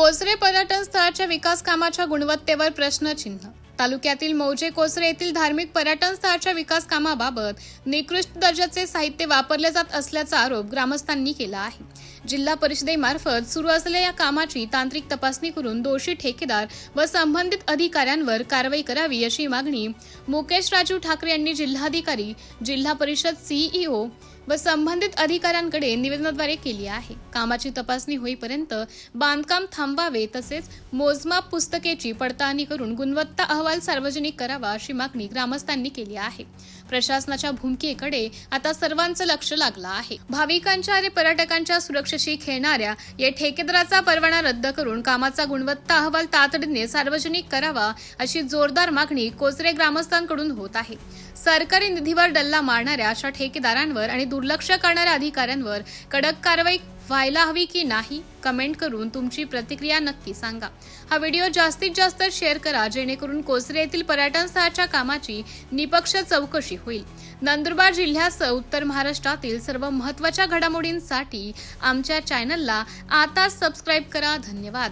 कोसरे पर्यटन स्थळाच्या विकास कामाच्या गुणवत्तेवर प्रश्नचिन्ह। तालुक्यातील मौजे कोसरे येथील धार्मिक पर्यटन स्थळाच्या विकास कामाबाबत निकृष्ट दर्जाचे साहित्य वापरले जात असल्याचा आरोप ग्रामस्थांनी केला आहे। जिल्हा परिषदेमार्फत सुरू असलेल्या या कामाची तांत्रिक तपासणी करून दोषी ठेकेदार व संबंधित अधिकाऱ्यांवर कारवाई करावी अशी मागणी मुकेश राजू ठाकरे यांनी जिल्हाधिकारी, जिल्हा परिषद सीईओ व संबंधित अधिकाऱ्यांकडे निवेदनाद्वारे केली आहे। कामाची तपासणी होईपर्यंत बांधकाम थांबवावे तसेच मोजमाप पुस्तिकेची पडताळणी करून गुणवत्ता अहवाल सार्वजनिक करावा अशी मागणी ग्रामस्थांनी केली आहे। प्रशासनाच्या भूमिकेकडे आता सर्वांचं लक्ष लागलं आहे। भाविकांच्या आणि पर्यटकांच्या सुरक्षेशी खेळणाऱ्या या ठेकेदाराचा परवाना रद्द करून कामाचा गुणवत्ता अहवाल तातडीने सार्वजनिक करावा अशी जोरदार मागणी कोसरे ग्रामस्थांकडून होत आहे। सरकारी निधीवर डल्ला मारणाऱ्या अशा ठेकेदारांवर आणि दुर्लक्ष करणाऱ्या अधिकाऱ्यांवर कडक कारवाई व्हायला हवी की नाही, कमेंट करून तुमची प्रतिक्रिया नक्की सांगा। हा व्हिडिओ जास्तीत जास्त शेअर करा जेणेकरून कोसरे येथील पर्यटन स्थळाच्या कामाची निपक्ष चौकशी होईल। नंदुरबार जिल्ह्यासह उत्तर महाराष्ट्रातील सर्व महत्त्वाच्या घडामोडींसाठी आमच्या चॅनलला आता सबस्क्राईब करा। धन्यवाद।